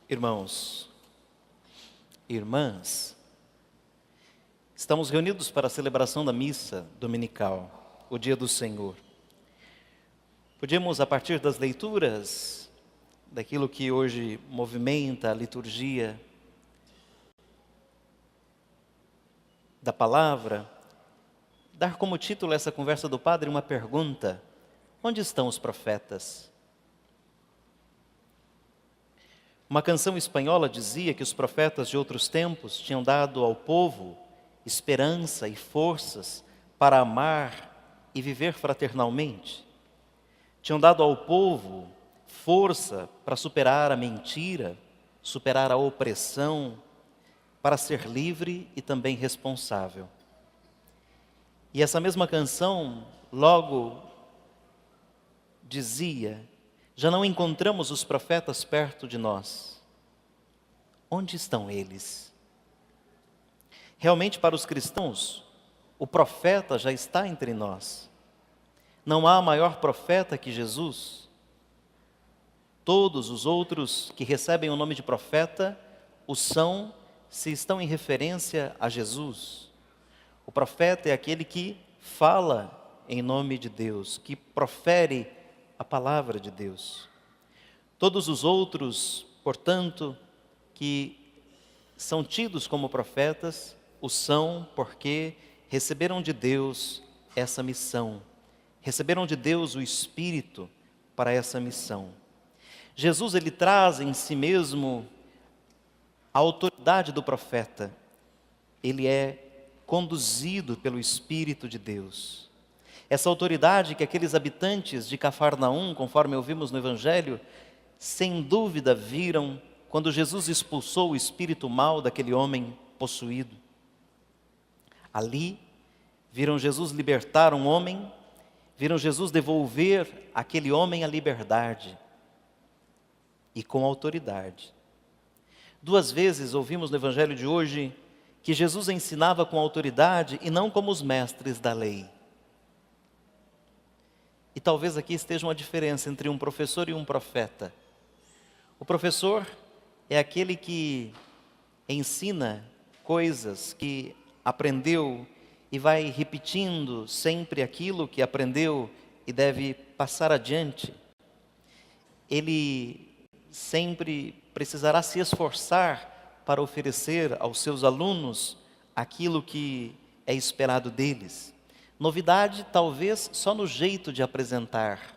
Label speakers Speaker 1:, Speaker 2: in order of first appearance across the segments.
Speaker 1: Irmãos, irmãs, estamos reunidos para a celebração da missa dominical, o dia do Senhor. Podíamos, a partir das leituras, daquilo que hoje movimenta a liturgia da palavra, dar como título essa conversa do padre uma pergunta: onde estão os profetas? Uma canção espanhola dizia que os profetas de outros tempos tinham dado ao povo esperança e forças para amar e viver fraternalmente. Tinham dado ao povo força para superar a mentira, superar a opressão, para ser livre e também responsável. E essa mesma canção logo dizia: já não encontramos os profetas perto de nós. Onde estão eles? Realmente, para os cristãos, o profeta já está entre nós. Não há maior profeta que Jesus. Todos os outros que recebem o nome de profeta o são se estão em referência a Jesus. O profeta é aquele que fala em nome de Deus, que profere a palavra de Deus. Todos os outros, portanto, que são tidos como profetas, o são porque receberam de Deus essa missão, receberam de Deus o Espírito para essa missão. Jesus, ele traz em si mesmo a autoridade do profeta. Ele é conduzido pelo Espírito de Deus. Essa autoridade que aqueles habitantes de Cafarnaum, conforme ouvimos no Evangelho, sem dúvida viram quando Jesus expulsou o espírito mau daquele homem possuído. Ali, viram Jesus libertar um homem, viram Jesus devolver àquele homem a liberdade, e com autoridade. 2 vezes ouvimos no Evangelho de hoje que Jesus ensinava com autoridade e não como os mestres da lei. E talvez aqui esteja uma diferença entre um professor e um profeta. O professor é aquele que ensina coisas que aprendeu e vai repetindo sempre aquilo que aprendeu e deve passar adiante. Ele sempre precisará se esforçar para oferecer aos seus alunos aquilo que é esperado deles. Novidade, talvez, só no jeito de apresentar.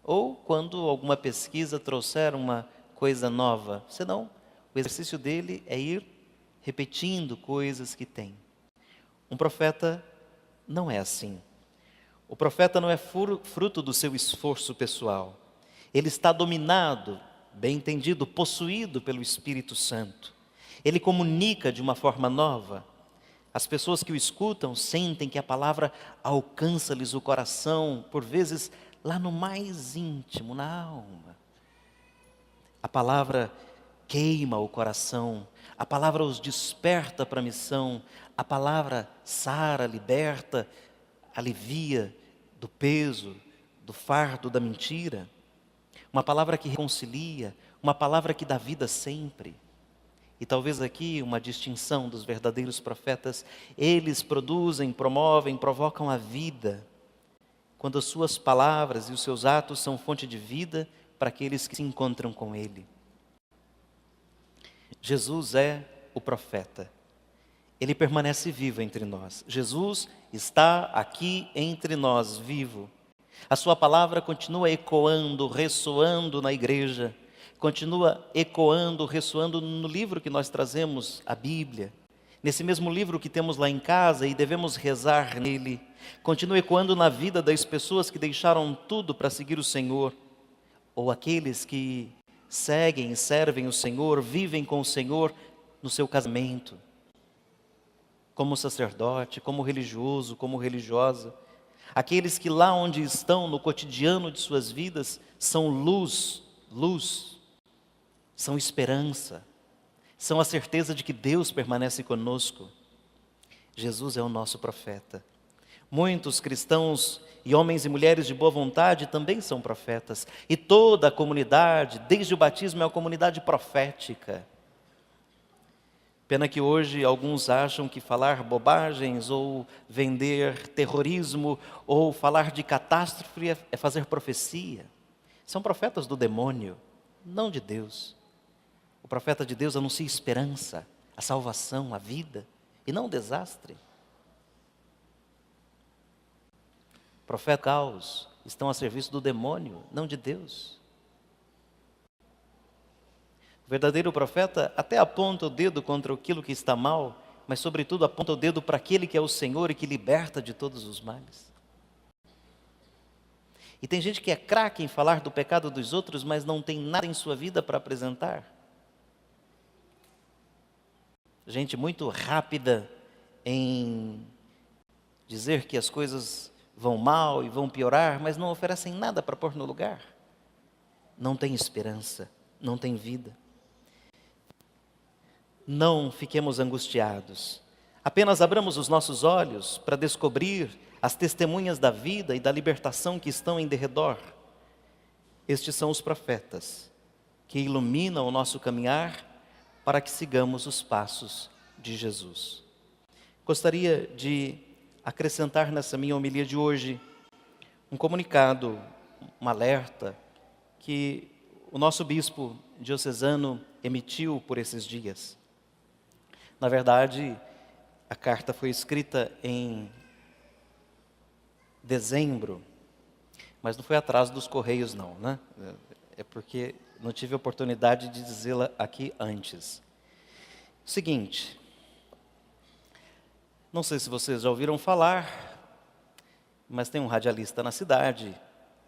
Speaker 1: Ou quando alguma pesquisa trouxer uma coisa nova. Senão, o exercício dele é ir repetindo coisas que tem. Um profeta não é assim. O profeta não é fruto do seu esforço pessoal. Ele está dominado, bem entendido, possuído pelo Espírito Santo. Ele comunica de uma forma nova. As pessoas que o escutam sentem que a palavra alcança-lhes o coração, por vezes lá no mais íntimo, na alma. A palavra queima o coração, a palavra os desperta para a missão, a palavra sara, liberta, alivia do peso, do fardo da mentira. Uma palavra que reconcilia, uma palavra que dá vida sempre. E talvez aqui uma distinção dos verdadeiros profetas: eles produzem, promovem, provocam a vida, quando as suas palavras e os seus atos são fonte de vida para aqueles que se encontram com ele. Jesus é o profeta. Ele permanece vivo entre nós. Jesus está aqui entre nós, vivo. A sua palavra continua ecoando, ressoando na igreja, continua ecoando, ressoando no livro que nós trazemos, a Bíblia. Nesse mesmo livro que temos lá em casa e devemos rezar nele, continua ecoando na vida das pessoas que deixaram tudo para seguir o Senhor, ou aqueles que seguem e servem o Senhor, vivem com o Senhor no seu casamento, como sacerdote, como religioso, como religiosa. Aqueles que lá onde estão, no cotidiano de suas vidas, são luz, são esperança, são a certeza de que Deus permanece conosco. Jesus é o nosso profeta. Muitos cristãos e homens e mulheres de boa vontade também são profetas. E toda a comunidade, desde o batismo, é uma comunidade profética. Pena que hoje alguns acham que falar bobagens, ou vender terrorismo, ou falar de catástrofe é fazer profecia. São profetas do demônio, não de Deus. O profeta de Deus anuncia esperança, a salvação, a vida, e não o desastre. Profeta caos estão a serviço do demônio, não de Deus. O verdadeiro profeta até aponta o dedo contra aquilo que está mal, mas sobretudo aponta o dedo para aquele que é o Senhor e que liberta de todos os males. E tem gente que é craque em falar do pecado dos outros, mas não tem nada em sua vida para apresentar. Gente muito rápida em dizer que as coisas vão mal e vão piorar, mas não oferecem nada para pôr no lugar. Não tem esperança, não tem vida. Não fiquemos angustiados. Apenas abramos os nossos olhos para descobrir as testemunhas da vida e da libertação que estão em derredor. Estes são os profetas que iluminam o nosso caminhar para que sigamos os passos de Jesus. Gostaria de acrescentar nessa minha homilia de hoje um comunicado, um alerta que o nosso bispo diocesano emitiu por esses dias. Na verdade, a carta foi escrita em dezembro, mas não foi atraso dos Correios não, né? É porque não tive a oportunidade de dizê-la aqui antes. Seguinte, não sei se vocês já ouviram falar, mas tem um radialista na cidade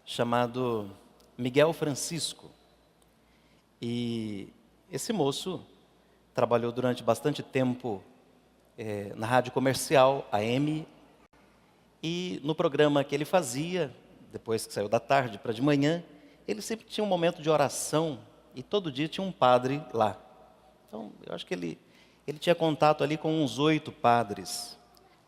Speaker 1: chamado Miguel Francisco. E esse moço trabalhou durante bastante tempo na rádio comercial, AM, e no programa que ele fazia, depois que saiu da tarde para de manhã, ele sempre tinha um momento de oração, e todo dia tinha um padre lá. Então, eu acho que ele tinha contato ali com uns 8 padres.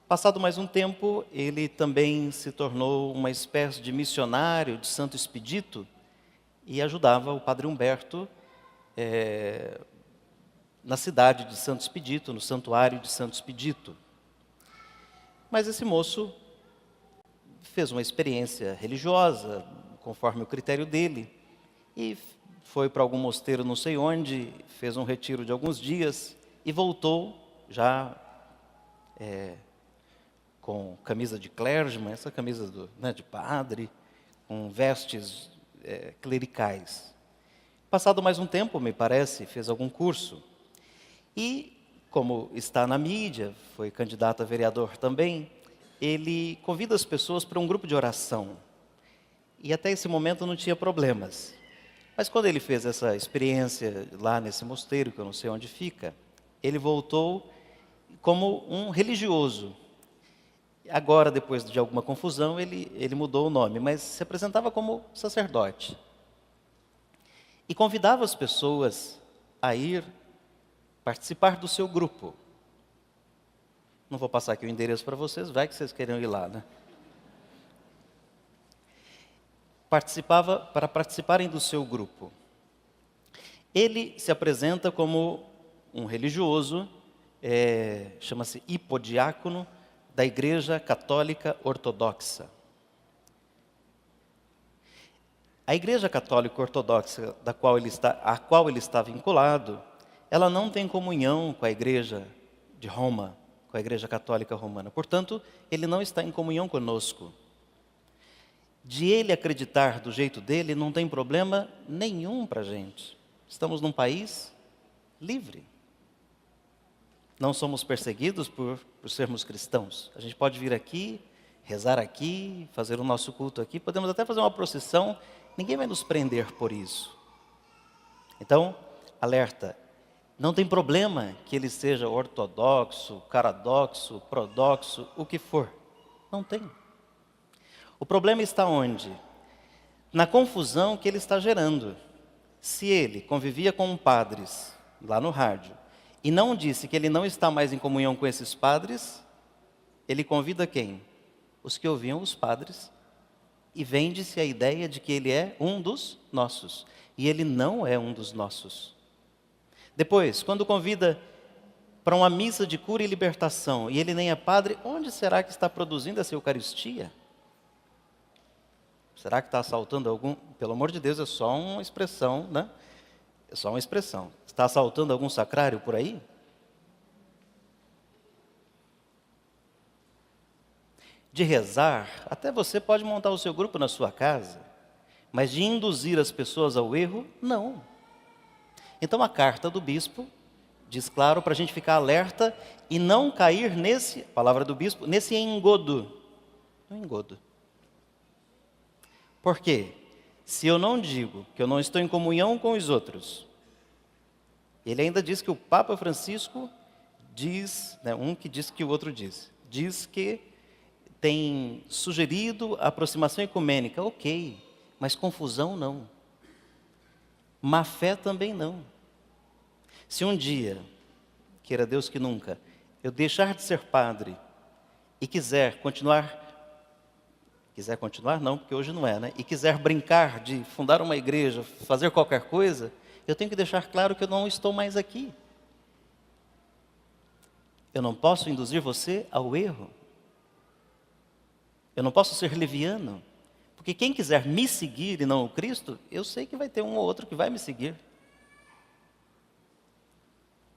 Speaker 1: Passado mais um tempo, ele também se tornou uma espécie de missionário de Santo Expedito, e ajudava o padre Humberto na cidade de Santo Expedito, no santuário de Santo Expedito. Mas esse moço fez uma experiência religiosa, conforme o critério dele, e foi para algum mosteiro não sei onde, fez um retiro de alguns dias, e voltou já com camisa de clergyman, essa camisa de padre, com vestes clericais. Passado mais um tempo, me parece, fez algum curso. E, como está na mídia, foi candidato a vereador também, ele convida as pessoas para um grupo de oração. E até esse momento não tinha problemas. Mas quando ele fez essa experiência lá nesse mosteiro, que eu não sei onde fica, ele voltou como um religioso. Agora, depois de alguma confusão, ele mudou o nome, mas se apresentava como sacerdote. E convidava as pessoas a ir participar do seu grupo. Não vou passar aqui o endereço para vocês, vai que vocês queiram ir lá, né? Para participarem do seu grupo. Ele se apresenta como um religioso, chama-se hipodiácono, da Igreja Católica Ortodoxa. A Igreja Católica Ortodoxa, a qual ele está vinculado, ela não tem comunhão com a Igreja de Roma, com a Igreja Católica Romana. Portanto, ele não está em comunhão conosco. De ele acreditar do jeito dele, não tem problema nenhum para a gente. Estamos num país livre. Não somos perseguidos por sermos cristãos. A gente pode vir aqui, rezar aqui, fazer o nosso culto aqui, podemos até fazer uma procissão, ninguém vai nos prender por isso. Então, alerta, não tem problema que ele seja ortodoxo, caradoxo, prodoxo, o que for. Não tem. O problema está onde? Na confusão que ele está gerando. Se ele convivia com padres lá no rádio e não disse que ele não está mais em comunhão com esses padres, ele convida quem? os que ouviam os padres, e vende-se a ideia de que ele é um dos nossos. E ele não é um dos nossos. Depois, quando convida para uma missa de cura e libertação, e ele nem é padre, onde será que está produzindo essa Eucaristia? Será que está assaltando algum? Pelo amor de Deus, é só uma expressão, né? É só uma expressão. Está assaltando algum sacrário por aí? De rezar, até você pode montar o seu grupo na sua casa, mas de induzir as pessoas ao erro, não. Então a carta do bispo diz claro para a gente ficar alerta e não cair nesse, palavra do bispo, nesse engodo. No engodo. Por quê? Se eu não digo que eu não estou em comunhão com os outros, ele ainda diz que o Papa Francisco diz, né, um que diz que o outro diz que tem sugerido a aproximação ecumênica, ok, mas confusão não. Má fé também não. Se um dia, queira Deus que nunca, eu deixar de ser padre e quiser continuar não, porque hoje não é, né? E quiser brincar de fundar uma igreja, fazer qualquer coisa, eu tenho que deixar claro que eu não estou mais aqui. Eu não posso induzir você ao erro. Eu não posso ser leviano, porque quem quiser me seguir e não o Cristo, eu sei que vai ter um ou outro que vai me seguir.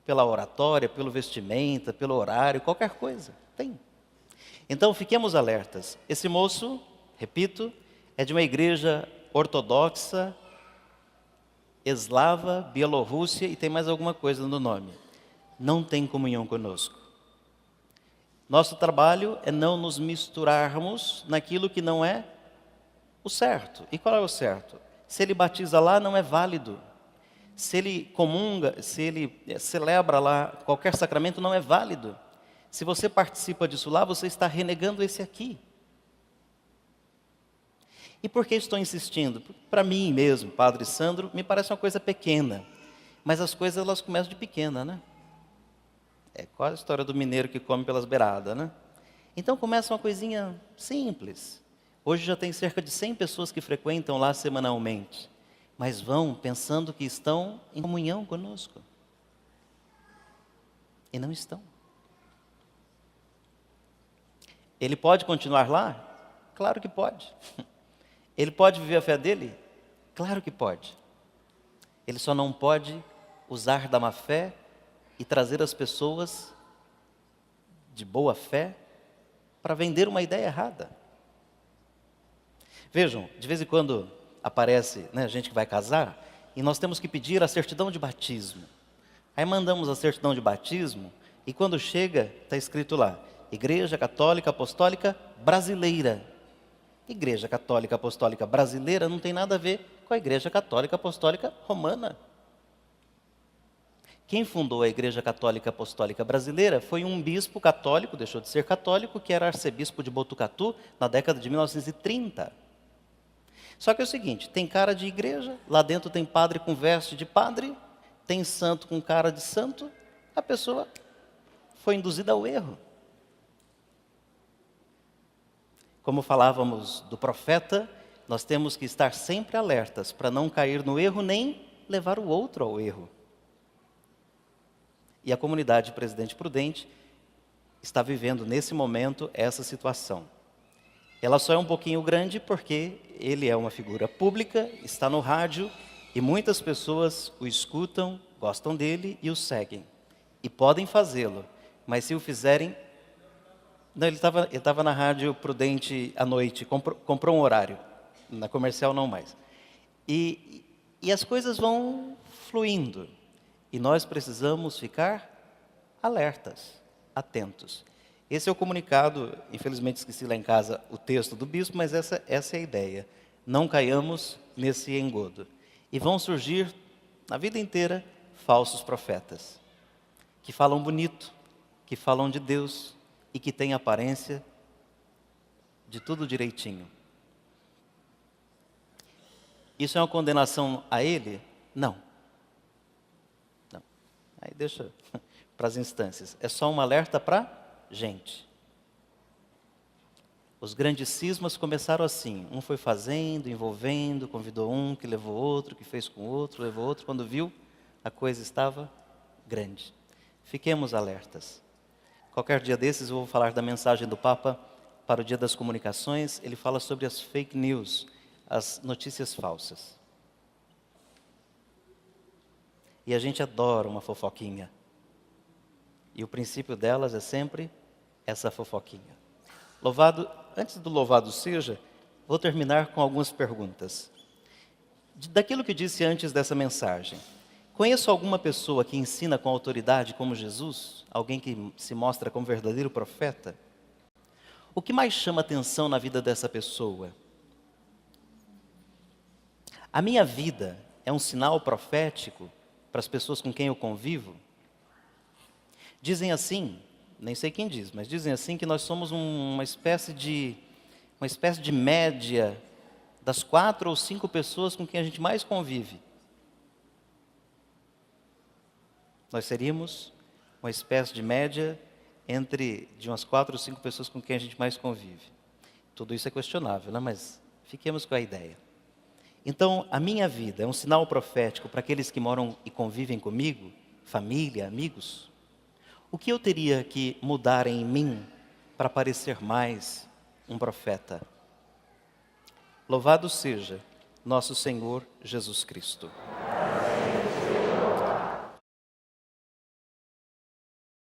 Speaker 1: Pela oratória, pelo vestimenta, pelo horário, qualquer coisa, tem. Então fiquemos alertas. Esse moço, repito, é de uma igreja ortodoxa, eslava, Bielorrússia e tem mais alguma coisa no nome. Não tem comunhão conosco. Nosso trabalho é não nos misturarmos naquilo que não é o certo. E qual é o certo? Se ele batiza lá, não é válido. Se ele comunga, se ele celebra lá qualquer sacramento, não é válido. Se você participa disso lá, você está renegando esse aqui. E por que estou insistindo? Para mim mesmo, Padre Sandro, me parece uma coisa pequena. Mas as coisas, elas começam de pequena, né? É quase a história do mineiro que come pelas beiradas, né? Então começa uma coisinha simples. Hoje já tem cerca de 100 pessoas que frequentam lá semanalmente. Mas vão pensando que estão em comunhão conosco. E não estão. Ele pode continuar lá? Claro que pode. Ele pode viver a fé dele? Claro que pode. Ele só não pode usar da má fé e trazer as pessoas de boa fé para vender uma ideia errada. Vejam, de vez em quando aparece, né, gente que vai casar e nós temos que pedir a certidão de batismo. Aí mandamos a certidão de batismo e quando chega, está escrito lá, Igreja Católica Apostólica Brasileira. Igreja Católica Apostólica Brasileira não tem nada a ver com a Igreja Católica Apostólica Romana. Quem fundou a Igreja Católica Apostólica Brasileira foi um bispo católico, deixou de ser católico, que era arcebispo de Botucatu na década de 1930. Só que é o seguinte, tem cara de igreja, lá dentro tem padre com veste de padre, tem santo com cara de santo, a pessoa foi induzida ao erro. Como falávamos do profeta, nós temos que estar sempre alertas para não cair no erro nem levar o outro ao erro. E a comunidade Presidente Prudente está vivendo nesse momento essa situação. Ela só é um pouquinho grande porque ele é uma figura pública, está no rádio e muitas pessoas o escutam, gostam dele e o seguem. E podem fazê-lo, mas se o fizerem... Não, ele estava na Rádio Prudente à noite, comprou um horário, na comercial não mais. E as coisas vão fluindo. E nós precisamos ficar alertas, atentos. Esse é o comunicado, infelizmente esqueci lá em casa o texto do bispo, mas essa é a ideia. Não caiamos nesse engodo. E vão surgir, na vida inteira, falsos profetas, que falam bonito, que falam de Deus e que têm aparência de tudo direitinho. Isso é uma condenação a ele? Não. Aí deixa para as instâncias. É só um alerta para gente. Os grandes cismas começaram assim, um foi fazendo, envolvendo, convidou um, que levou outro, que fez com outro, levou outro, quando viu, a coisa estava grande. Fiquemos alertas. Qualquer dia desses eu vou falar da mensagem do Papa para o Dia das Comunicações. Ele fala sobre as fake news, as notícias falsas. E a gente adora uma fofoquinha. E o princípio delas é sempre essa fofoquinha. Antes do louvado seja, vou terminar com algumas perguntas. Daquilo que disse antes dessa mensagem, conheço alguma pessoa que ensina com autoridade como Jesus? Alguém que se mostra como verdadeiro profeta? O que mais chama atenção na vida dessa pessoa? A minha vida é um sinal profético para as pessoas com quem eu convivo? Dizem assim, nem sei quem diz, mas dizem assim que nós somos uma espécie de média das 4 ou 5 pessoas com quem a gente mais convive. Nós seríamos uma espécie de média de umas 4 ou 5 pessoas com quem a gente mais convive. Tudo isso é questionável, né? Mas fiquemos com a ideia. Então, a minha vida é um sinal profético para aqueles que moram e convivem comigo, família, amigos. O que eu teria que mudar em mim para parecer mais um profeta? Louvado seja nosso Senhor Jesus Cristo.